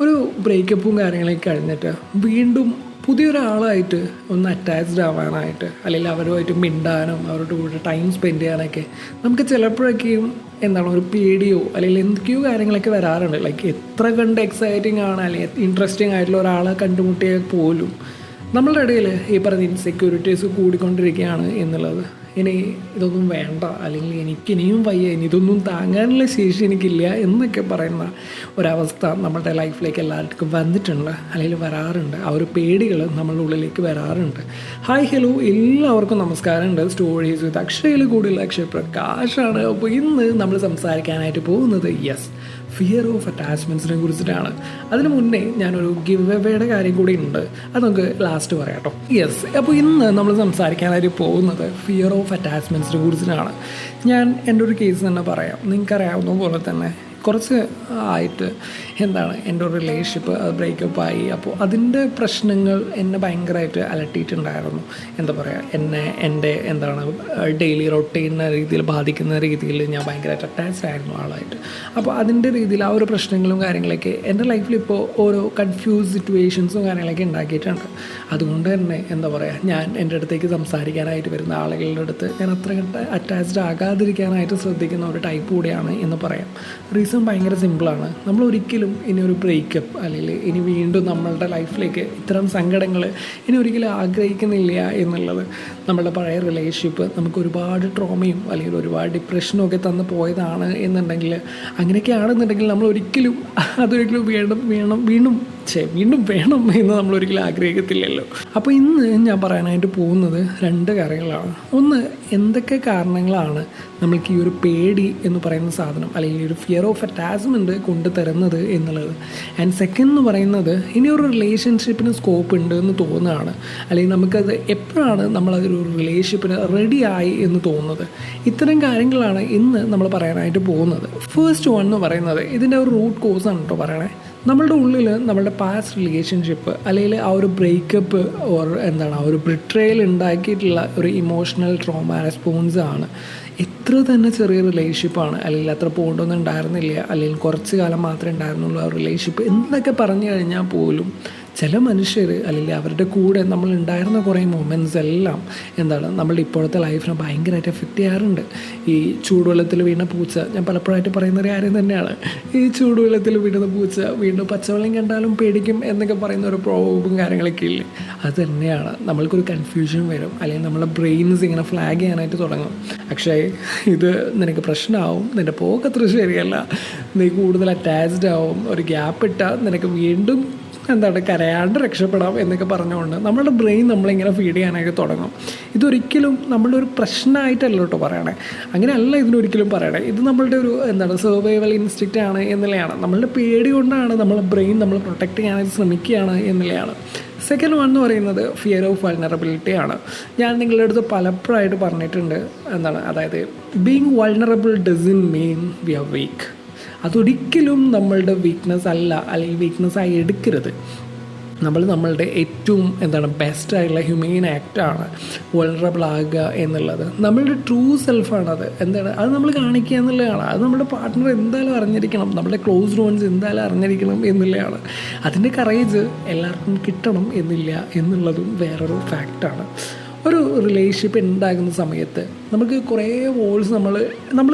ഒരു ബ്രേക്കപ്പും കാര്യങ്ങളൊക്കെ കഴിഞ്ഞിട്ട് വീണ്ടും പുതിയൊരാളായിട്ട് ഒന്ന് അറ്റാച്ച്ഡ് ആവാനായിട്ട് അല്ലെങ്കിൽ അവരുമായിട്ട് മിണ്ടാനും അവരുടെ കൂടെ ടൈം സ്പെൻഡ് ചെയ്യാനൊക്കെ നമുക്ക് ചിലപ്പോഴൊക്കെയും എന്താണ് ഒരു പേടിയോ അല്ലെങ്കിൽ എന്തൊക്കെയോ കാര്യങ്ങളൊക്കെ വരാറുണ്ട്. ലൈക്ക് എത്ര കണ്ട് എക്സൈറ്റിംഗ് ആണ് അല്ലെങ്കിൽ ഇൻട്രസ്റ്റിംഗ് ആയിട്ടുള്ള ഒരാളെ കണ്ടുമുട്ടിയാൽ പോലും നമ്മളുടെ ഇടയിൽ ഈ പറഞ്ഞ ഇൻസെക്യൂരിറ്റീസ് കൂടിക്കൊണ്ടിരിക്കുകയാണ് എന്നുള്ളത്. ഇനി ഇതൊന്നും വേണ്ട, അല്ലെങ്കിൽ എനിക്കിനിയും വയ്യ, ഇനി ഇതൊന്നും താങ്ങാനുള്ള ശേഷി എനിക്കില്ല എന്നൊക്കെ പറയുന്ന ഒരവസ്ഥ നമ്മുടെ ലൈഫിലേക്ക് എല്ലാവർക്കും വന്നിട്ടുണ്ട് അല്ലെങ്കിൽ വരാറുണ്ട്. ആ ഒരു പേടികൾ നമ്മളുടെ ഉള്ളിലേക്ക് വരാറുണ്ട്. ഹായ് ഹലോ, എല്ലാവർക്കും നമസ്കാരമുണ്ട്. സ്റ്റോറീസ് വിത്ത് അക്ഷയയിൽ കൂടുതൽ അക്ഷയ് പ്രകാശാണ്. അപ്പോൾ ഇന്ന് നമ്മൾ സംസാരിക്കാനായിട്ട് പോകുന്നത് ഫിയർ ഓഫ് അറ്റാച്ച്മെൻറ്റ്സിനെ കുറിച്ചിട്ടാണ്. അതിന് മുന്നേ ഞാനൊരു ഗിവ് എവേയുടെ കാര്യം കൂടി ഉണ്ട്, അത് നമുക്ക് ലാസ്റ്റ് പറയാം കേട്ടോ. അപ്പോൾ ഇന്ന് നമ്മൾ സംസാരിക്കാനായിട്ട് പോകുന്നത് ഫിയർ ഓഫ് അറ്റാച്ച്മെൻറ്റ്സിനെ കുറിച്ചിട്ടാണ്. ഞാൻ എൻ്റെ ഒരു കേസ് തന്നെ പറയാം. നിങ്ങൾക്കറിയാവുന്ന പോലെ തന്നെ കുറച്ച് ആയിട്ട് എൻ്റെ ഒരു റിലേഷൻഷിപ്പ് അത് ബ്രേക്കപ്പായി. അപ്പോൾ അതിൻ്റെ പ്രശ്നങ്ങൾ എന്നെ ഭയങ്കരമായിട്ട് അലട്ടിയിട്ടുണ്ടായിരുന്നു. എന്താ പറയുക, എൻ്റെ ഡെയിലി റൊട്ടീനെ രീതിയിൽ ബാധിക്കുന്ന രീതിയിൽ ഞാൻ ഭയങ്കരമായിട്ട് അറ്റാച്ച്ഡ് ആയിരുന്നു ആളായിട്ട്. അപ്പോൾ അതിൻ്റെ രീതിയിൽ ആ ഒരു പ്രശ്നങ്ങളും കാര്യങ്ങളൊക്കെ എൻ്റെ ലൈഫിൽ ഇപ്പോൾ ഓരോ കൺഫ്യൂസ് സിറ്റുവേഷൻസും കാര്യങ്ങളൊക്കെ ഉണ്ടാക്കിയിട്ടുണ്ട്. അതുകൊണ്ട് തന്നെ ഞാൻ എൻ്റെ അടുത്തേക്ക് സംസാരിക്കാനായിട്ട് വരുന്ന ആളുകളുടെ അടുത്ത് ഞാൻ അത്ര അറ്റാച്ച്ഡ് ആകാതിരിക്കാനായിട്ട് ശ്രദ്ധിക്കുന്ന ഒരു ടൈപ്പ് കൂടിയാണ് എന്ന് പറയാം. റീസൺ ഭയങ്കര സിമ്പിളാണ്. നമ്മൾ ഒരിക്കലും ഇനി ഒരു ബ്രേക്കപ്പ് അല്ലെങ്കിൽ ഇനി വീണ്ടും നമ്മളുടെ ലൈഫിലേക്ക് ഇത്തരം സങ്കടങ്ങൾ ഇനി ഒരിക്കലും ആഗ്രഹിക്കുന്നില്ല എന്നുള്ളത്. നമ്മളുടെ പഴയ റിലേഷൻഷിപ്പ് നമുക്ക് ഒരുപാട് ട്രോമയും അല്ലെങ്കിൽ ഒരുപാട് ഡിപ്രഷനും ഒക്കെ തന്നു പോയതാണ് എന്നുണ്ടെങ്കിൽ, അങ്ങനെയൊക്കെയാണെന്നുണ്ടെങ്കിൽ നമ്മൾ അതൊരിക്കലും വീണ്ടും വേണം എന്ന് നമ്മളൊരിക്കലും ആഗ്രഹിക്കത്തില്ലല്ലോ. അപ്പോൾ ഇന്ന് ഞാൻ പറയാനായിട്ട് പോകുന്നത് 2 കാര്യങ്ങളാണ്. ഒന്ന്, എന്തൊക്കെ കാരണങ്ങളാണ് നമ്മൾക്ക് ഈ ഒരു പേടി എന്ന് പറയുന്ന സാധനം അല്ലെങ്കിൽ ഒരു ഫിയർ ഓഫ് അറ്റാച്ച്മെൻറ്റ് കൊണ്ടുതരുന്നത് എന്നുള്ളത്. ആൻഡ് സെക്കൻഡ് എന്ന് പറയുന്നത്, ഇനിയൊരു റിലേഷൻഷിപ്പിന് സ്കോപ്പ് ഉണ്ട് എന്ന് തോന്നുകയാണ് അല്ലെങ്കിൽ നമുക്കത് എപ്പോഴാണ് നമ്മളതൊരു റിലേഷൻഷിപ്പിന് റെഡിയായി എന്ന് തോന്നുന്നത്. ഇത്തരം കാര്യങ്ങളാണ് ഇന്ന് നമ്മൾ പറയാനായിട്ട് പോകുന്നത്. ഫസ്റ്റ് വൺ എന്ന് പറയുന്നത് ഇതിൻ്റെ ഒരു റൂട്ട് കോസാണ് കേട്ടോ പറയണേ. നമ്മളുടെ ഉള്ളിൽ നമ്മളുടെ പാസ്റ്റ് റിലേഷൻഷിപ്പ് അല്ലെങ്കിൽ ആ ഒരു ബ്രേക്കപ്പ് ആ ഒരു ബിട്രയൽ ഉണ്ടാക്കിയിട്ടുള്ള ഒരു ഇമോഷണൽ ട്രോമ റെസ്പോൺസ് ആണ്. എത്ര തന്നെ ചെറിയ റിലേഷൻഷിപ്പാണ് അല്ലെങ്കിൽ അത്ര പോണ്ടൊന്നും ഉണ്ടായിരുന്നില്ല അല്ലെങ്കിൽ കുറച്ച് കാലം മാത്രമേ ഉണ്ടായിരുന്നുള്ളൂ ആ റിലേഷൻഷിപ്പ് എന്നൊക്കെ പറഞ്ഞു കഴിഞ്ഞാൽ പോലും ചില മനുഷ്യർ അല്ലെങ്കിൽ അവരുടെ കൂടെ നമ്മൾ ഉണ്ടായിരുന്ന കുറേ മൊമെൻറ്റ്സ് എല്ലാം നമ്മളുടെ ഇപ്പോഴത്തെ ലൈഫിനെ ഭയങ്കരമായിട്ട് എഫക്റ്റ് ചെയ്യാറുണ്ട്. ഈ ചൂടുവെള്ളത്തിൽ വീണ പൂച്ച, ഞാൻ പലപ്പോഴായിട്ട് പറയുന്നൊരു കാര്യം തന്നെയാണ്. ഈ ചൂടുവെള്ളത്തിൽ വീണുന്ന പൂച്ച വീണ്ടും പച്ചവെള്ളം കണ്ടാലും പേടിക്കും എന്നൊക്കെ പറയുന്ന ഒരു പ്രോബും കാര്യങ്ങളൊക്കെ ഇല്ലേ, അത് തന്നെയാണ്. നമ്മൾക്കൊരു കൺഫ്യൂഷൻ വരും അല്ലെങ്കിൽ നമ്മളെ ബ്രെയിൻസ് ഇങ്ങനെ ഫ്ലാഗ് ചെയ്യാനായിട്ട് തുടങ്ങും. അക്ഷയ്, ഇത് നിനക്ക് പ്രശ്നമാവും, നിൻ്റെ പോക്കത്ര ശരിയല്ല, നീ കൂടുതൽ അറ്റാച്ച്ഡ് ആവും, ഒരു ഗ്യാപ്പ് ഇട്ടാൽ നിനക്ക് വീണ്ടും കരയാണ്ട് രക്ഷപ്പെടാം എന്നൊക്കെ പറഞ്ഞുകൊണ്ട് നമ്മളുടെ ബ്രെയിൻ നമ്മളിങ്ങനെ ഫീഡ് ചെയ്യാനായിട്ട് തുടങ്ങും. ഇതൊരിക്കലും നമ്മളുടെ ഒരു പ്രശ്നമായിട്ടല്ല കേട്ടോ പറയണേ, അങ്ങനെയല്ല ഇതിനൊരിക്കലും പറയണേ. ഇത് നമ്മളുടെ ഒരു സർവൈവൽ ഇൻസ്റ്റിക്റ്റ് ആണ് എന്നുള്ളതാണ്. നമ്മളുടെ പേടി കൊണ്ടാണ് നമ്മളെ ബ്രെയിൻ നമ്മൾ പ്രൊട്ടക്റ്റ് ചെയ്യാനായിട്ട് ശ്രമിക്കുകയാണ് എന്നുള്ളതാണ്. സെക്കൻഡ് വൺ എന്ന് പറയുന്നത് ഫിയർ ഓഫ് വൾനറബിലിറ്റി ആണ്. ഞാൻ നിങ്ങളുടെ അടുത്ത് പലപ്പോഴായിട്ട് പറഞ്ഞിട്ടുണ്ട്, അതായത് being vulnerable doesn't mean we are weak. അതൊരിക്കലും നമ്മളുടെ വീക്ക്നെസ് അല്ല അല്ലെങ്കിൽ വീക്ക്നെസ്സായി എടുക്കരുത്. നമ്മളുടെ ഏറ്റവും ബെസ്റ്റായിട്ടുള്ള ഹ്യൂമൻ ആക്റ്റാണ് വൾനറബിൾ ആകുക എന്നുള്ളത്. നമ്മളുടെ ട്രൂ സെൽഫാണത്. അത് നമ്മൾ കാണിക്കുക എന്നുള്ളതാണ്. അത് നമ്മുടെ പാർട്ട്ണർ എന്തായാലും അറിഞ്ഞിരിക്കണം, നമ്മുടെ ക്ലോസ് വൺസ് എന്തായാലും അറിഞ്ഞിരിക്കണം എന്നുള്ളതാണ്. അതിൻ്റെ കറേജ് എല്ലാവർക്കും കിട്ടണം എന്നില്ല എന്നുള്ളതും വേറൊരു ഫാക്റ്റാണ്. ഒരു റിലേഷൻഷിപ്പ് ഉണ്ടാകുന്ന സമയത്ത് നമുക്ക് കുറേ വോൾസ് നമ്മൾ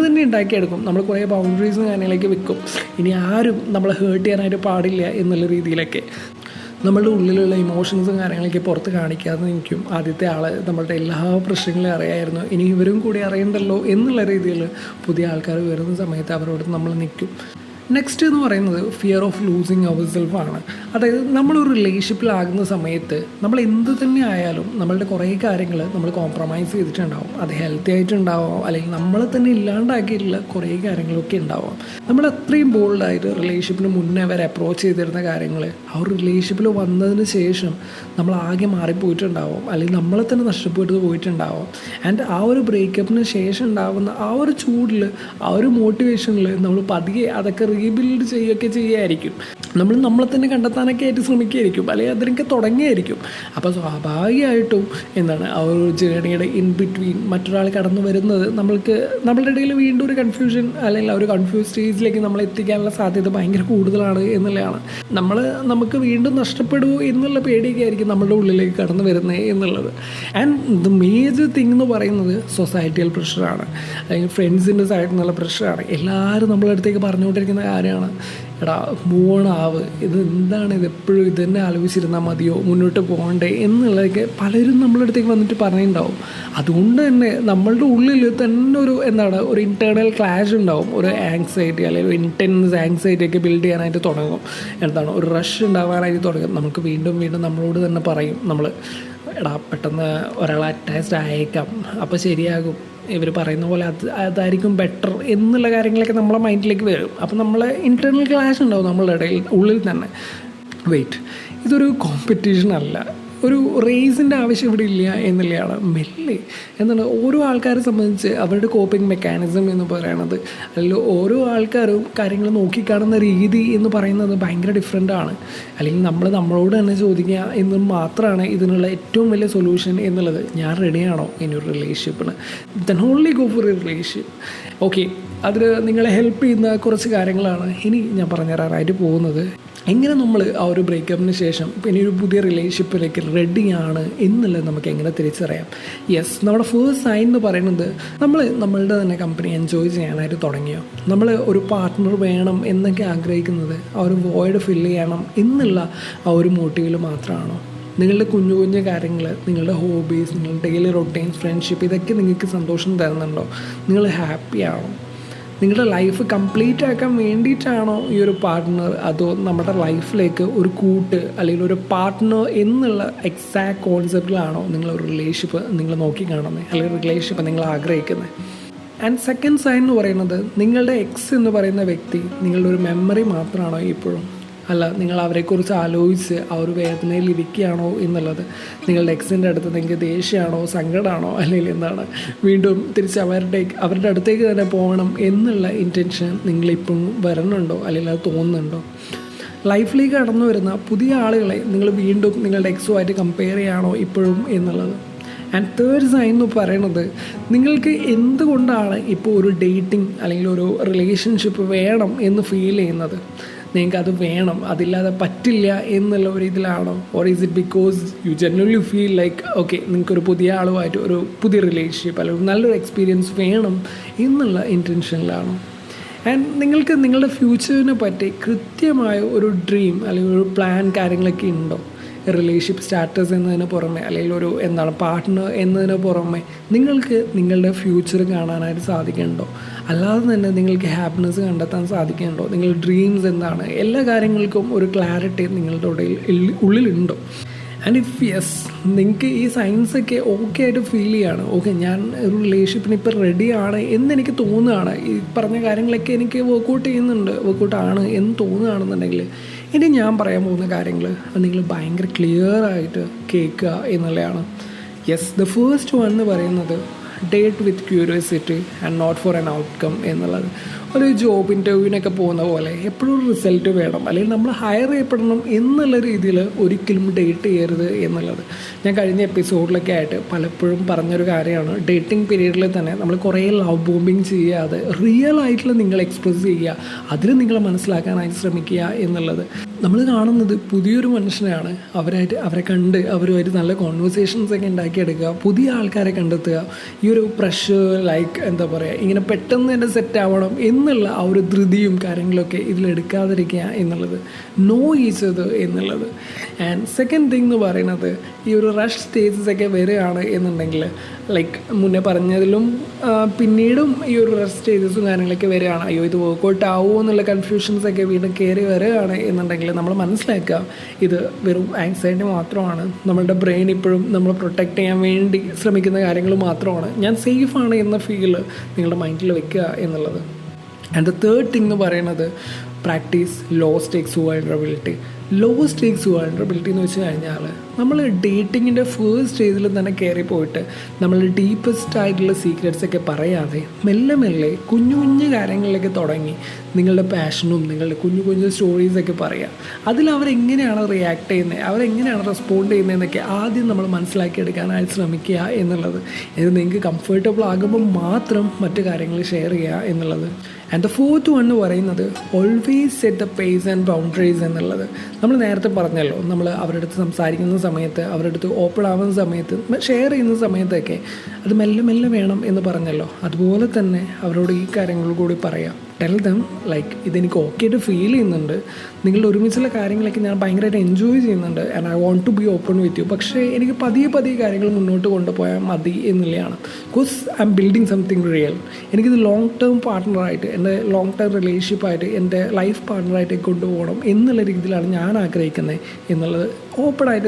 തന്നെ ഉണ്ടാക്കിയെടുക്കും. നമ്മൾ കുറേ ബൗണ്ടറീസും കാര്യങ്ങളൊക്കെ വെക്കും. ഇനി ആരും നമ്മളെ ഹേർട്ട് ചെയ്യാനായിട്ട് പാടില്ല എന്നുള്ള രീതിയിലൊക്കെ നമ്മളുടെ ഉള്ളിലുള്ള ഇമോഷൻസും കാര്യങ്ങളൊക്കെ പുറത്ത് കാണിക്കാതെ നിൽക്കും. ആദ്യത്തെ ആൾ നമ്മളുടെ എല്ലാ പ്രശ്നങ്ങളും അറിയായിരുന്നു, ഇനി ഇവരും കൂടി അറിയണ്ടല്ലോ എന്നുള്ള രീതിയിൽ പുതിയ ആൾക്കാർ വരുന്ന സമയത്ത് അവരോട് നമ്മൾ നിൽക്കും. നെക്സ്റ്റ് എന്ന് പറയുന്നത് ഫിയർ ഓഫ് ലൂസിങ് അവർ സെൽഫാണ്. അതായത് നമ്മളൊരു റിലേഷൻഷിപ്പിലാകുന്ന സമയത്ത് നമ്മൾ എന്ത് തന്നെ ആയാലും നമ്മളുടെ കുറേ കാര്യങ്ങൾ നമ്മൾ കോംപ്രമൈസ് ചെയ്തിട്ടുണ്ടാവും. അത് ഹെൽത്തി ആയിട്ടുണ്ടാവാം അല്ലെങ്കിൽ നമ്മളെ തന്നെ ഇല്ലാണ്ടാക്കിയിട്ടുള്ള കുറേ കാര്യങ്ങളൊക്കെ ഉണ്ടാവാം. നമ്മൾ അത്രയും ബോൾഡായിട്ട് റിലേഷൻഷിപ്പിന് മുന്നേ വരെ അപ്രോച്ച് ചെയ്തിരുന്ന കാര്യങ്ങൾ ആ ഒരു റിലേഷൻഷിപ്പിൽ വന്നതിന് ശേഷം നമ്മൾ ആകെ മാറിപ്പോയിട്ടുണ്ടാവും അല്ലെങ്കിൽ നമ്മളെ തന്നെ നഷ്ടപ്പെട്ടു പോയിട്ടുണ്ടാവും. ആൻഡ് ആ ഒരു ബ്രേക്കപ്പിന് ശേഷം ഉണ്ടാകുന്ന ആ ഒരു ചൂടിൽ ആ ഒരു മോട്ടിവേഷനിൽ നമ്മൾ പതിയെ അതൊക്കെ റീബിൽഡ് ചെയ്യുകയൊക്കെ ചെയ്യുമായിരിക്കും. നമ്മളെ തന്നെ കണ്ടെത്താനൊക്കെ ആയിട്ട് ശ്രമിക്കുകയായിരിക്കും, അല്ലെങ്കിൽ അതിനൊക്കെ തുടങ്ങിയായിരിക്കും. അപ്പോൾ സ്വാഭാവികമായിട്ടും ആ ഒരു ജേണിയുടെ ഇൻ ബിറ്റ്വീൻ മറ്റൊരാൾ കടന്നു വരുന്നത് നമ്മളുടെ ഇടയിൽ വീണ്ടും ഒരു കൺഫ്യൂഷൻ അല്ലെങ്കിൽ ആ ഒരു കൺഫ്യൂസ് സ്റ്റേജിലേക്ക് നമ്മൾ എത്തിക്കാനുള്ള സാധ്യത ഭയങ്കര കൂടുതലാണ് എന്നുള്ളതാണ്. നമുക്ക് വീണ്ടും നഷ്ടപ്പെടുമോ എന്നുള്ള പേടിയൊക്കെ ആയിരിക്കും നമ്മളുടെ ഉള്ളിലേക്ക് കടന്നു വരുന്നത് എന്നുള്ളത്. ആൻഡ് ദ മേജർ തിങ് എന്ന് പറയുന്നത് സൊസൈറ്റിയൽ പ്രഷറാണ്, അല്ലെങ്കിൽ ഫ്രണ്ട്സിൻ്റെ സൈഡിൽ നിന്നുള്ള പ്രഷറാണ്. എല്ലാവരും നമ്മളെ അടുത്തേക്ക് പറഞ്ഞുകൊണ്ടിരിക്കുന്ന കാര്യമാണ്, എടാ മൂവ് ഓൺ ആവ്, ഇത് എന്താണ് ഇതെപ്പോഴും ഇത് തന്നെ ആലോചിച്ചിരുന്നാൽ മതിയോ, മുന്നോട്ട് പോകണ്ടേ എന്നുള്ളതൊക്കെ പലരും നമ്മളുടെ അടുത്തേക്ക് വന്നിട്ട് പറഞ്ഞിട്ടുണ്ടാവും. അതുകൊണ്ട് തന്നെ നമ്മളുടെ ഉള്ളിൽ തന്നെ ഒരു ഇൻറ്റേർണൽ ക്ലാഷ് ഉണ്ടാവും, ഒരു ആങ്സൈറ്റി അല്ലെങ്കിൽ ഒരു ഇൻറ്റൻസ് ആങ്സൈറ്റി ഒക്കെ ബിൽഡ് ചെയ്യാനായിട്ട് തുടങ്ങും. ഒരു റഷ് ഉണ്ടാവാനായിട്ട് തുടങ്ങും. നമുക്ക് വീണ്ടും വീണ്ടും നമ്മളോട് തന്നെ പറയും, എടാ പെട്ടെന്ന് ഒരാൾ അറ്റാച്ച്ഡ് ആയേക്കാം, അപ്പോൾ ശരിയാകും, ഇവർ പറയുന്ന പോലെ അതായിരിക്കും ബെറ്റർ എന്നുള്ള കാര്യങ്ങളൊക്കെ നമ്മളെ മൈൻഡിലേക്ക് വരും. അപ്പോൾ നമ്മളെ ഇൻറ്റേർണൽ ക്ലാഷ് ഉണ്ടാവും നമ്മളുടെ ഇടയിൽ ഉള്ളിൽ തന്നെ. ഇതൊരു കോമ്പറ്റീഷൻ അല്ല, ഒരു റേസിൻ്റെ ആവശ്യം ഇവിടെ ഇല്ല എന്നുള്ളതാണ്. മെല്ലെ ഓരോ ആൾക്കാരെ സംബന്ധിച്ച് അവരുടെ കോപ്പിംഗ് മെക്കാനിസം എന്ന് പറയണത്, അല്ലെങ്കിൽ ഓരോ ആൾക്കാരും കാര്യങ്ങൾ നോക്കിക്കാണുന്ന രീതി എന്ന് പറയുന്നത് ഭയങ്കര ഡിഫറെൻ്റാണ്. അല്ലെങ്കിൽ നമ്മളോട് തന്നെ ചോദിക്കുക എന്ന് മാത്രമാണ് ഇതിനുള്ള ഏറ്റവും വലിയ സൊല്യൂഷൻ എന്നുള്ളത്. ഞാൻ റെഡിയാണോ ഇനിയൊരു റിലേഷൻഷിപ്പിന്, then only go for a relationship. Okay, അതിന് നിങ്ങളെ ഹെൽപ്പ് ചെയ്യുന്ന കുറച്ച് കാര്യങ്ങളാണ് ഇനി ഞാൻ പറഞ്ഞുതരാനായിട്ട് പോകുന്നത്. എങ്ങനെ നമ്മൾ ആ ഒരു ബ്രേക്കപ്പിന് ശേഷം പിന്നെ ഒരു പുതിയ റിലേഷൻഷിപ്പിലേക്ക് റെഡിയാണ് എന്നുള്ളത് നമുക്ക് എങ്ങനെ തിരിച്ചറിയാം. നമ്മുടെ ഫസ്റ്റ് സൈൻ എന്ന് പറയുന്നത് നമ്മളുടെ തന്നെ കമ്പനി എൻജോയ് ചെയ്യാനായിട്ട് തുടങ്ങിയോ, നമ്മൾ ഒരു പാർട്ട്ണർ വേണം എന്നൊക്കെ ആഗ്രഹിക്കുന്നത് ആ ഒരു വോയിഡ് ഫില്ല് ചെയ്യണം എന്നുള്ള ആ ഒരു മോട്ടീവിൽ മാത്രമാണോ? നിങ്ങളുടെ കുഞ്ഞു കുഞ്ഞു കാര്യങ്ങൾ, നിങ്ങളുടെ ഹോബീസ്, നിങ്ങളുടെ ഡെയിലി റൊട്ടീൻസ്, ഫ്രണ്ട്ഷിപ്പ്, ഇതൊക്കെ നിങ്ങൾക്ക് സന്തോഷം തരുന്നുണ്ടോ? നിങ്ങൾ ഹാപ്പിയാണോ? നിങ്ങളുടെ ലൈഫ് കംപ്ലീറ്റ് ആക്കാൻ വേണ്ടിയിട്ടാണോ ഈ ഒരു പാർട്ട്ണർ, അതോ നമ്മുടെ ലൈഫിലേക്ക് ഒരു കൂട്ട് അല്ലെങ്കിൽ ഒരു പാർട്ട്ണർ എന്നുള്ള എക്സാക്ട് കോൺസെപ്റ്റിലാണോ നിങ്ങളൊരു റിലേഷൻഷിപ്പ് നിങ്ങൾ നോക്കി കാണുന്നത്, അല്ലെങ്കിൽ റിലേഷൻഷിപ്പ് നിങ്ങൾ ആഗ്രഹിക്കുന്നത്? ആൻഡ് സെക്കൻഡ് സൈൻ എന്ന് പറയുന്നത്, നിങ്ങളുടെ എക്സ് എന്ന് പറയുന്ന വ്യക്തി നിങ്ങളുടെ ഒരു മെമ്മറി മാത്രമാണോ ഇപ്പോഴും, അല്ല നിങ്ങൾ അവരെക്കുറിച്ച് ആലോചിച്ച് ആ ഒരു വേദനയിൽ ഇരിക്കുകയാണോ എന്നുള്ളത്. നിങ്ങളുടെ എക്സിൻ്റെ അടുത്ത് നിങ്ങൾക്ക് ദേഷ്യമാണോ, സങ്കടമാണോ, അല്ലെങ്കിൽ വീണ്ടും തിരിച്ച് അവരുടെ അടുത്തേക്ക് തന്നെ പോകണം എന്നുള്ള ഇൻറ്റൻഷൻ നിങ്ങളിപ്പം വരുന്നുണ്ടോ, അല്ലെങ്കിൽ അത് തോന്നുന്നുണ്ടോ? ലൈഫിലേക്ക് കടന്നു വരുന്ന പുതിയ ആളുകളെ നിങ്ങൾ വീണ്ടും നിങ്ങളുടെ എക്സുമായിട്ട് കമ്പയർ ചെയ്യുകയാണോ ഇപ്പോഴും എന്നുള്ളത്. ആൻഡ് തേർഡ് സൈൻ എന്ന് പറയുന്നത്, നിങ്ങൾക്ക് എന്തുകൊണ്ടാണ് ഇപ്പോൾ ഒരു ഡേറ്റിംഗ് അല്ലെങ്കിൽ ഒരു റിലേഷൻഷിപ്പ് വേണം എന്ന് ഫീൽ ചെയ്യുന്നത്? നിങ്ങൾക്കത് വേണം, അതില്ലാതെ പറ്റില്ല എന്നുള്ള ഒരു ഇതിലാണോ? Or is it because you generally feel like okay നിങ്ങൾക്കൊരു പുതിയ ആളുമായിട്ട് ഒരു പുതിയ റിലേഷൻഷിപ്പ് അല്ലെങ്കിൽ നല്ലൊരു എക്സ്പീരിയൻസ് വേണം എന്നുള്ള ഇൻറ്റൻഷനിലാണോ? ആൻഡ് നിങ്ങൾക്ക് നിങ്ങളുടെ ഫ്യൂച്ചറിനെ പറ്റി കൃത്യമായ ഒരു ഡ്രീം അല്ലെങ്കിൽ ഒരു പ്ലാൻ കാര്യങ്ങളൊക്കെ ഉണ്ടോ? റിലേഷൻഷിപ്പ് സ്റ്റാറ്റസ് എന്നതിന് പുറമെ അല്ലെങ്കിൽ ഒരു പാർട്ട്ണർ എന്നതിന് പുറമെ നിങ്ങൾക്ക് നിങ്ങളുടെ ഫ്യൂച്ചർ കാണാനായിട്ട് സാധിക്കുന്നുണ്ടോ? അല്ലാതെ തന്നെ നിങ്ങൾക്ക് ഹാപ്പിനെസ് കണ്ടെത്താൻ സാധിക്കുന്നുണ്ടോ? നിങ്ങളുടെ ഡ്രീംസ് എന്താണ്? എല്ലാ കാര്യങ്ങൾക്കും ഒരു ക്ലാരിറ്റി നിങ്ങളുടെ ഉള്ളിലുണ്ടോ? ആൻഡ് ഇഫ് യെസ്, നിങ്ങൾക്ക് ഈ സയൻസൊക്കെ ഓക്കെ ആയിട്ട് ഫീൽ ചെയ്യാണ്, ഓക്കെ ഞാൻ ഒരു റിലേഷൻഷിപ്പിന് ഇപ്പോൾ റെഡിയാണ് എന്നെനിക്ക് തോന്നുകയാണ്, ഈ പറഞ്ഞ കാര്യങ്ങളൊക്കെ എനിക്ക് വർക്കൗട്ടാണ് എന്ന് തോന്നുകയാണെന്നുണ്ടെങ്കിൽ, ഇനി ഞാൻ പറയാൻ പോകുന്ന കാര്യങ്ങൾ അത് നിങ്ങൾ ഭയങ്കര ക്ലിയറായിട്ട് കേൾക്കുക എന്നുള്ളതാണ്. ദ ഫസ്റ്റ് വൺ എന്ന് പറയുന്നത് date with curiosity and not for an outcome എന്നുള്ളത്. ഒരു ജോബ് ഇൻ്റർവ്യൂവിനൊക്കെ പോകുന്ന പോലെ എപ്പോഴും റിസൾട്ട് വേണം, അല്ലെങ്കിൽ നമ്മൾ ഹയർ ചെയ്യപ്പെടണം എന്നുള്ള രീതിയിൽ ഒരിക്കലും ഡേറ്റ് ചെയ്യരുത് എന്നുള്ളത്. ഞാൻ കഴിഞ്ഞ എപ്പിസോഡിലൊക്കെ ആയിട്ട് പലപ്പോഴും പറഞ്ഞൊരു കാര്യമാണ്, ഡേറ്റിംഗ് പീരീഡിൽ തന്നെ നമ്മൾ കുറേ ലവ് ബോംബിങ് ചെയ്യാതെ റിയൽ ആയിട്ടുള്ള നിങ്ങൾ എക്സ്പ്രസ് ചെയ്യുക, അതിൽ നിങ്ങൾ മനസ്സിലാക്കാനായിട്ട് ശ്രമിക്കുക എന്നുള്ളത്. നമ്മൾ കാണുന്നത് പുതിയൊരു മനുഷ്യനെയാണ്, അവരെ കണ്ട് അവരുമായിട്ട് നല്ല കോൺവെർസേഷൻസൊക്കെ ഉണ്ടാക്കിയെടുക്കുക, പുതിയ ആൾക്കാരെ കണ്ടെത്തുക. ഈ ഒരു പ്രഷർ ഇങ്ങനെ പെട്ടെന്ന് തന്നെ സെറ്റ് ആവണം എന്നുള്ള ആ ഒരു ധൃതിയും കാര്യങ്ങളൊക്കെ ഇതിലെടുക്കാതിരിക്കുക എന്നുള്ളത്, നോ ഈച്ച് അത് എന്നുള്ളത്. ആൻഡ് സെക്കൻഡ് തിങ് എന്ന് പറയുന്നത്, ഈ ഒരു റഷ് സ്റ്റേജസ് ഒക്കെ വരികയാണ് എന്നുണ്ടെങ്കിൽ, ലൈക്ക് മുന്നേ പറഞ്ഞതിലും പിന്നീടും ഈ ഒരു റഷ് സ്റ്റേജസും കാര്യങ്ങളൊക്കെ വരികയാണ്, അയ്യോ ഇത് വർക്കൗട്ട് ആവുമോ എന്നുള്ള കൺഫ്യൂഷൻസൊക്കെ വീണ്ടും കയറി വരികയാണ് എന്നുണ്ടെങ്കിൽ നമ്മൾ മനസ്സിലാക്കുക ഇത് വെറും ആങ്സൈറ്റി മാത്രമാണ്. നമ്മളുടെ ബ്രെയിൻ ഇപ്പോഴും നമ്മൾ പ്രൊട്ടക്റ്റ് ചെയ്യാൻ വേണ്ടി ശ്രമിക്കുന്ന കാര്യങ്ങൾ മാത്രമാണ്. ഞാൻ സേഫാണ് എന്ന ഫീൽ നിങ്ങളുടെ മൈൻഡിൽ വെക്കുക എന്നുള്ളത്. ആൻഡ് ദ തേർഡ് തിങ് എന്ന് പറയുന്നത്, practice low stakes vulnerability. Low stakes vulnerability എന്ന് വെച്ച് കഴിഞ്ഞാൽ നമ്മൾ ഡേറ്റിങ്ങിൻ്റെ ഫസ്റ്റ് സ്റ്റേജിൽ തന്നെ കയറി പോയിട്ട് നമ്മൾ ഡീപ്പസ്റ്റ് ആയിട്ടുള്ള സീക്രറ്റ്സൊക്കെ പറയാതെ മെല്ലെ മെല്ലെ കുഞ്ഞു കുഞ്ഞു കാര്യങ്ങളിലേക്ക് തുടങ്ങി നിങ്ങളുടെ പാഷനും നിങ്ങളുടെ കുഞ്ഞു കുഞ്ഞു സ്റ്റോറീസൊക്കെ പറയുക. അതിൽ അവരെങ്ങനെയാണ് റിയാക്ട് ചെയ്യുന്നത്, അവരെങ്ങനെയാണ് റെസ്പോണ്ട് ചെയ്യുന്നതെന്നൊക്കെ ആദ്യം നമ്മൾ മനസ്സിലാക്കിയെടുക്കാനായിട്ട് ശ്രമിക്കുക എന്നുള്ളത്. ഇത് നിങ്ങൾക്ക് കംഫർട്ടബിൾ ആകുമ്പോൾ മാത്രം മറ്റു കാര്യങ്ങൾ ഷെയർ ചെയ്യുക എന്നുള്ളത്. ആൻഡ് ദ ഫോർത്ത് വൺ എന്ന് പറയുന്നത് always set the pace and boundaries എന്നുള്ളത്. നമ്മൾ നേരത്തെ പറഞ്ഞല്ലോ, നമ്മൾ അവരുടെ അടുത്ത് സംസാരിക്കുന്ന സമയത്ത്, അവരുടെ അടുത്ത് ഓപ്പൺ ആവുന്ന സമയത്ത്, ഷെയർ ചെയ്യുന്ന സമയത്തൊക്കെ അത് മെല്ലെ മെല്ലെ വേണം എന്ന് പറഞ്ഞല്ലോ. അതുപോലെ തന്നെ അവരോട് ഈ കാര്യങ്ങൾ കൂടി പറയാം. ടെൽ ദം ലൈക്ക് ഇതെനിക്ക് ഓക്കെ ആയിട്ട് ഫീൽ ചെയ്യുന്നുണ്ട്, നിങ്ങളുടെ ഒരുമിച്ചുള്ള കാര്യങ്ങളൊക്കെ ഞാൻ ഭയങ്കരമായിട്ട് എൻജോയ് ചെയ്യുന്നുണ്ട് and I want to be open with you. പക്ഷേ എനിക്ക് പതിയെ പതിയെ കാര്യങ്ങൾ മുന്നോട്ട് കൊണ്ടുപോയാൽ മതി എന്നുള്ളതാണ്. Because I am building something real. എനിക്കിത് ലോങ് ടേം പാർട്ട്ണറായിട്ട്, എൻ്റെ ലോങ് ടേം റിലേഷൻഷിപ്പായിട്ട്, എൻ്റെ ലൈഫ് പാർട്ട്ണറായിട്ട് കൊണ്ടുപോകണം എന്നുള്ള രീതിയിലാണ് ഞാൻ ആഗ്രഹിക്കുന്നത് എന്നുള്ളത് ഓപ്പണായിട്ട്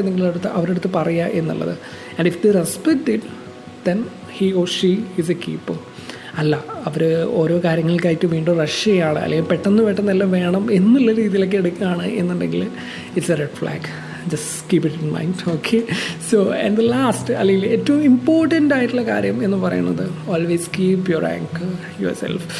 അവരുടെ അടുത്ത് പറയുക എന്നുള്ളത്. And if the respect it then he or she is A keeper. അല്ല, അവർ ഓരോ കാര്യങ്ങൾക്കായിട്ട് വീണ്ടും റഷ് ചെയ്യുകയാണ്, അല്ലെങ്കിൽ പെട്ടെന്നെല്ലാം വേണം എന്നുള്ള രീതിയിലൊക്കെ എടുക്കുകയാണ് എന്നുണ്ടെങ്കിൽ it's A red flag. Just keep it in mind. Okay, so and the last അല്ലെങ്കിൽ ഏറ്റവും ഇമ്പോർട്ടൻ്റ് ആയിട്ടുള്ള കാര്യം എന്ന് പറയുന്നത് always keep your anchor your self.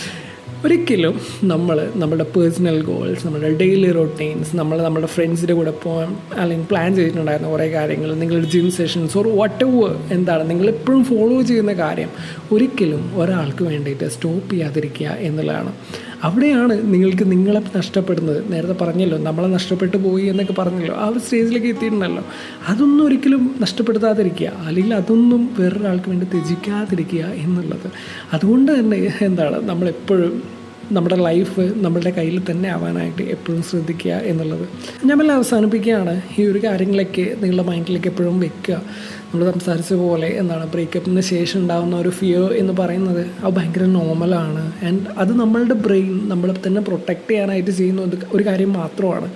ഒരിക്കലും നമ്മുടെ പേഴ്സണൽ ഗോൾസ്, നമ്മുടെ ഡെയിലി റൊട്ടീൻസ്, നമ്മുടെ ഫ്രണ്ട്സിൻ്റെ കൂടെ പോകാൻ അല്ലെങ്കിൽ പ്ലാൻ ചെയ്തിട്ടുണ്ടായിരുന്ന കുറേ കാര്യങ്ങൾ, നിങ്ങളുടെ gym sessions or whatever എന്താണ് നിങ്ങളെപ്പോഴും ഫോളോ ചെയ്യുന്ന കാര്യം ഒരിക്കലും ഒരാൾക്ക് വേണ്ടിയിട്ട് സ്റ്റോപ്പ് ചെയ്യാതിരിക്കുക എന്നുള്ളതാണ്. അവിടെയാണ് നിങ്ങൾക്ക് നിങ്ങളെ നഷ്ടപ്പെടുന്നത്. നേരത്തെ പറഞ്ഞല്ലോ, നമ്മളെ നഷ്ടപ്പെട്ടു പോയി എന്നൊക്കെ പറഞ്ഞല്ലോ, ആ ഒരു സ്റ്റേജിലേക്ക് എത്തിയിട്ടുണ്ടല്ലോ. അതൊന്നും ഒരിക്കലും നഷ്ടപ്പെടുത്താതിരിക്കുക, അല്ലെങ്കിൽ അതൊന്നും വേറൊരാൾക്ക് വേണ്ടി ത്യജിക്കാതിരിക്കുക എന്നുള്ളത്. അതുകൊണ്ട് തന്നെ നമ്മളെപ്പോഴും നമ്മുടെ ലൈഫ് നമ്മളുടെ കയ്യിൽ തന്നെ ആവാനായിട്ട് എപ്പോഴും ശ്രദ്ധിക്കുക എന്നുള്ളത്. ഞാൻ അവസാനിപ്പിക്കുകയാണ്. ഈ ഒരു കാര്യങ്ങളൊക്കെ നിങ്ങളുടെ മൈൻഡിലേക്ക് എപ്പോഴും വെക്കുക. നമ്മൾ സംസാരിച്ച പോലെ ബ്രേക്കപ്പിന് ശേഷം ഉണ്ടാകുന്ന ഒരു ഫിയർ എന്ന് പറയുന്നത് അത് ഭയങ്കര നോർമലാണ്. ആൻഡ് അത് നമ്മളുടെ ബ്രെയിൻ നമ്മളെ തന്നെ പ്രൊട്ടക്റ്റ് ചെയ്യാനായിട്ട് ചെയ്യുന്ന ഒരു കാര്യം മാത്രമാണ്.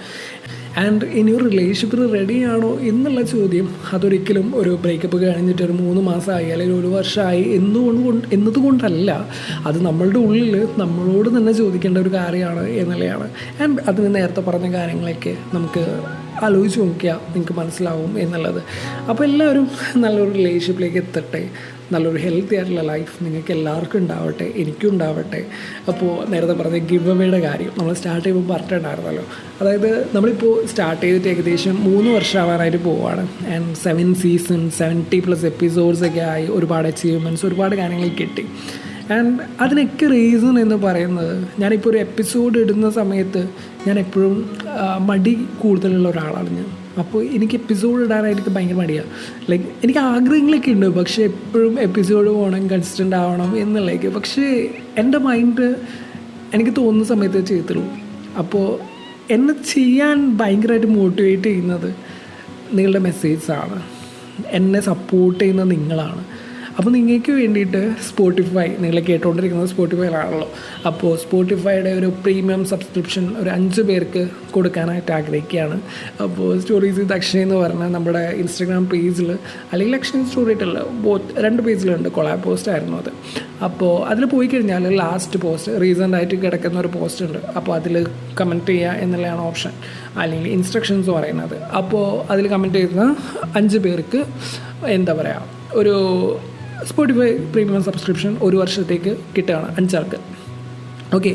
ആൻഡ് ഇനി ഒരു റിലേഷൻഷിപ്പിൽ റെഡിയാണോ എന്നുള്ള ചോദ്യം അതൊരിക്കലും ഒരു ബ്രേക്കപ്പ് കഴിഞ്ഞിട്ട് ഒരു 3 മാസമായി അല്ലെങ്കിൽ 1 വർഷമായി എന്നതുകൊണ്ടല്ല, അത് നമ്മളുടെ ഉള്ളിൽ നമ്മളോട് തന്നെ ചോദിക്കേണ്ട ഒരു കാര്യമാണ് എന്നുള്ളതാണ്. ആൻഡ് അതിന് നേരത്തെ പറഞ്ഞ കാര്യങ്ങളൊക്കെ നമുക്ക് ആലോചിച്ച് നോക്കിയാൽ നിങ്ങൾക്ക് മനസ്സിലാവും എന്നുള്ളത്. അപ്പോൾ എല്ലാവരും നല്ലൊരു റിലേഷൻഷിപ്പിലേക്ക് എത്തട്ടെ. നല്ലൊരു ഹെൽത്തി ആയിട്ടുള്ള ലൈഫ് നിങ്ങൾക്ക് എല്ലാവർക്കും ഉണ്ടാവട്ടെ, എനിക്കും ഉണ്ടാവട്ടെ. അപ്പോൾ നേരത്തെ പറഞ്ഞ ഗിവ് അവേയുടെ കാര്യം നമ്മൾ സ്റ്റാർട്ട് ചെയ്യുമ്പോൾ പറഞ്ഞിട്ടുണ്ടായിരുന്നല്ലോ. അതായത് നമ്മളിപ്പോൾ സ്റ്റാർട്ട് ചെയ്തിട്ട് ഏകദേശം 3 വർഷമാവാനായിട്ട് പോവുകയാണ്. ആൻഡ് 7 സീസൺ 70+ എപ്പിസോഡ്സൊക്കെ ആയി, ഒരുപാട് അച്ചീവ്മെൻറ്റ്സ്, ഒരുപാട് കാര്യങ്ങൾ കിട്ടി. ആൻഡ് അതിനൊക്കെ റീസൺ എന്ന് പറയുന്നത്, ഞാനിപ്പോൾ ഒരു എപ്പിസോഡ് ഇടുന്ന സമയത്ത് ഞാൻ എപ്പോഴും മടി കൂടുതലുള്ള ഒരാളാണ് ഞാൻ. അപ്പോൾ എനിക്ക് എപ്പിസോഡ് ഇടാനായിട്ട് ഭയങ്കര മടിയാണ്. ലൈക്ക് എനിക്ക് ആഗ്രഹങ്ങളൊക്കെ ഉണ്ട്, പക്ഷേ എപ്പോഴും എപ്പിസോഡ് പോകണം, കൺസിസ്റ്റൻ്റ് ആവണം എന്നുള്ളതൊക്കെ. പക്ഷേ എൻ്റെ മൈൻഡ് എനിക്ക് തോന്നുന്ന സമയത്ത് ചെയ്യത്തുള്ളൂ. അപ്പോൾ എന്നെ ചെയ്യാൻ ഭയങ്കരമായിട്ട് മോട്ടിവേറ്റ് ചെയ്യുന്നത് നിങ്ങളുടെ മെസ്സേജസാണ്, എന്നെ സപ്പോർട്ട് ചെയ്യുന്ന നിങ്ങളാണ്. അപ്പോൾ നിങ്ങൾക്ക് വേണ്ടിയിട്ട് സ്പോട്ടിഫൈ, നിങ്ങൾ കേട്ടുകൊണ്ടിരിക്കുന്നത് സ്പോട്ടിഫൈയിലാണല്ലോ. അപ്പോൾ സ്പോട്ടിഫൈയുടെ ഒരു പ്രീമിയം സബ്സ്ക്രിപ്ഷൻ ഒരു 5 പേർക്ക് കൊടുക്കാനായിട്ട് ആഗ്രഹിക്കുകയാണ്. അപ്പോൾ സ്റ്റോറീസ് വിത്ത് അക്ഷയ് എന്ന് പറഞ്ഞാൽ നമ്മുടെ ഇൻസ്റ്റാഗ്രാം പേജിൽ, അല്ലെങ്കിൽ അക്ഷയ് സ്റ്റോറി ഇട്ടുള്ള 2 പേജിലുണ്ട്, കൊളാബ് പോസ്റ്റ് ആയിരുന്നു അത്. അപ്പോൾ അതിൽ പോയി കഴിഞ്ഞാൽ ലാസ്റ്റ് പോസ്റ്റ് റീസെൻ്റായിട്ട് കിടക്കുന്ന ഒരു പോസ്റ്റ് ഉണ്ട്. അപ്പോൾ അതിൽ കമൻറ്റ് ചെയ്യുക എന്നുള്ളതാണ് ഓപ്ഷൻ, അല്ലെങ്കിൽ ഇൻസ്ട്രക്ഷൻസ് പറയുന്നത്. അപ്പോൾ അതിൽ കമൻറ്റ് ചെയ്യുന്ന 5 പേർക്ക് ഒരു സ്പോട്ടിഫൈ പ്രീമിയം സബ്സ്ക്രിപ്ഷൻ 1 വർഷത്തേക്ക് കിട്ടുകയാണ് 5 ആൾക്ക്. ഓക്കെ,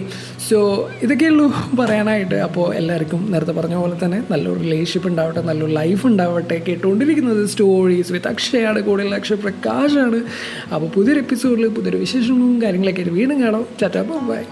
സോ ഇതൊക്കെയുള്ളൂ പറയാനായിട്ട്. അപ്പോൾ എല്ലാവർക്കും നേരത്തെ പറഞ്ഞ പോലെ തന്നെ നല്ലൊരു റിലേഷൻഷിപ്പ് ഉണ്ടാവട്ടെ, നല്ലൊരു ലൈഫ് ഉണ്ടാവട്ടെ. കേട്ടുകൊണ്ടിരിക്കുന്നത് സ്റ്റോറീസ് വിത്ത് അക്ഷയാണ്, കൂടുതൽ അക്ഷയ് പ്രകാശാണ്. അപ്പോൾ പുതിയൊരു എപ്പിസോഡിൽ പുതിയൊരു വിശേഷങ്ങളും കാര്യങ്ങളൊക്കെ ആയിട്ട് വീണ്ടും കാണാം. ടാറ്റാ, ബൈ.